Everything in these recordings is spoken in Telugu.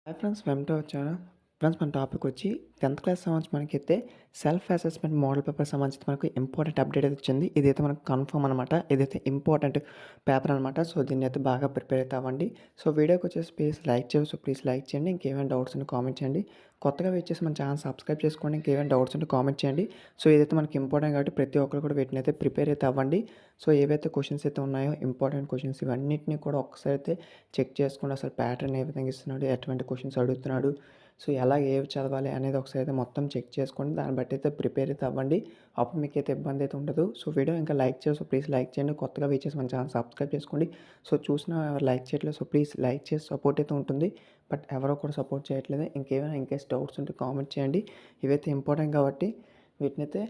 Hi friends welcome to our channel. Friends మన టాపిక్ వచ్చి 10th క్లాస్ సంబంధించి మనకైతే సెల్ఫ్ అసెస్మెంట్ మోడల్ పేపర్ సంబంధించి మనకు ఇంపార్టెంట్ అప్డేట్ అయితే వచ్చింది. ఇదైతే మనకు కన్ఫర్మ్ అనమాట. ఇదైతే ఇంపార్టెంట్ పేపర్ అనమాట. సో దీన్ని అయితే బాగా ప్రిపేర్ అయితే అవ్వండి. సో వీడియోకి వచ్చేసి ప్లీజ్ లైక్ చేయండి. సో ప్లీజ్ లైక్ చేయండి. ఇంకేమైనా డౌట్స్ ఉంటే కామెంట్ చేయండి. కొత్తగా వచ్చేసి మన ఛానల్ సబ్స్క్రైబ్ చేసుకోండి. ఇంకేమైనా డౌట్స్ ఉంటే కామెంట్ చేయండి. సో ఇదైతే మనకి ఇంపార్టెంట్ కాబట్టి ప్రతి ఒక్కరు కూడా వీటిని అయితే ప్రిపేర్ అయితే అవ్వండి. సో ఏవైతే క్వశ్చన్స్ అయితే ఉన్నాయో ఇంపార్టెంట్ క్వశ్చన్స్ ఇవన్నిటిని కూడా ఒక్కసారి అయితే చెక్ చేసుకోండి. అసలు ప్యాటర్న్ ఏ విధంగా ఇస్తున్నాడు, ఎటువంటి క్వశ్చన్స్ అడుగుతున్నాడు, సో ఎలా ఏవి చదవాలి అనేది ఒకసారి అయితే మొత్తం చెక్ చేసుకోండి. దాన్ని బట్టి అయితే ప్రిపేర్ అయితే అవ్వండి. అప్పుడు మీకైతే ఇబ్బంది అయితే ఉండదు. సో వీడియో ఇంకా లైక్ చేసి సో ప్లీజ్ లైక్ చేయండి. కొత్తగా వీచేసి మన ఛానల్ సబ్స్క్రైబ్ చేసుకోండి. సో చూసిన ఎవరు లైక్ చేయట్లేదు. సో ప్లీజ్ లైక్ చేసి సపోర్ట్ అయితే ఉంటుంది. బట్ ఎవరో కూడా సపోర్ట్ చేయట్లేదు. ఇంకేమైనా ఇన్కేస్ డౌట్స్ ఉంటే కామెంట్ చేయండి. ఇవైతే ఇంపార్టెంట్ కాబట్టి వీటినైతే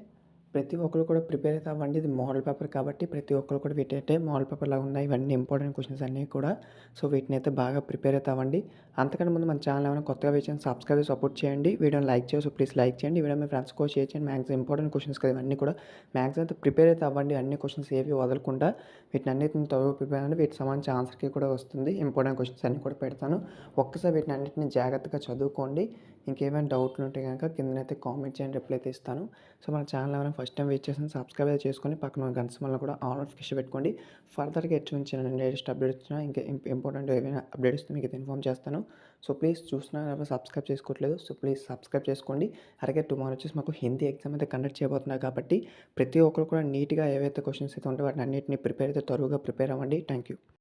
ప్రతి ఒక్కరు కూడా ప్రిపేర్ అయితే అవ్వండి. ఇది మోడల్ పేపర్ కాబట్టి ప్రతి ఒక్కరు కూడా వీటైతే మోడల్ పేపర్‌లా ఉన్నాయి. ఇవన్నీ ఇంపార్టెంట్ క్వెషన్స్ అన్నీ కూడా. సో వీటినైతే బాగా ప్రిపేర్ అయితే అవ్వండి. అంతకంటే ముందు మన ఛానల్ ఏమైనా కొత్తగా వీక్షించి సబ్స్క్రైబ్ సపోర్ట్ చేయండి. వీడియోని లైక్ చేసి ప్లీజ్ లైక్ చేయండి. ఈ వీడియో మీ ఫ్రెండ్స్ కూడా షేర్ చేయండి. మ్యాక్సిమం ఇంపార్టెంట్ క్వెషన్స్ కదా ఇవన్నీ కూడా. మ్యాక్సిమం అయితే ప్రిపేర్ అయితే అవ్వండి. అన్ని క్వెషన్స్ ఏవి వదలకుండా వీటినన్నిటిని త్వరగా ప్రిపేర్ అవ్వండి. వీటికి సంబంధించిన ఆన్సర్ కీ కూడా వస్తుంది. ఇంపార్టెంట్ క్వెషన్స్ అన్నీ కూడా పెడతాను. ఒక్కసారి వీటినన్నిటిని జాగ్రత్తగా చదువుకోండి. ఇంకేమైనా డౌట్లు ఉంటే గనుక కిందనైతే కామెంట్ చేయండి. రిప్లై అయితే ఇస్తాను. సో మన ఛానల్ ఎవరైనా ఫస్ట్ టైం విజిట్ చేసిన సబ్స్క్రైబ్ అయితే చేసుకొని పక్కన ఉన్న గంట సింబల్‌ని కూడా ఆల్ నోటిఫికేషన్ పెట్టుకోండి. ఫర్దర్‌గా ఎటువంటి లేటెస్ట్ అప్డేట్ వచ్చినా ఇంకా ఇంపార్టెంట్ ఏవైనా అప్డేట్ వస్తే మీకైతే ఇన్ఫార్మ్ చేస్తాను. సో ప్లీజ్ చూసినా ఎవరు సబ్స్క్రైబ్ చేసుకోవట్లేదు. సో ప్లీజ్ సబ్స్క్రైబ్ చేసుకోండి. అలాగే టుమారో వచ్చేసి మాకు హిందీ ఎగ్జామ్ అయితే కండక్ట్ చేయబోతున్నారు కాబట్టి ప్రతి ఒక్కరు కూడా నీట్‌గా ఏవైతే క్వెషన్స్ అయితే ఉంటాయో వాటిని అన్నిటిని ప్రిపేర్ అయితే త్వరగా ప్రిపేర్ అవ్వండి. Thank you.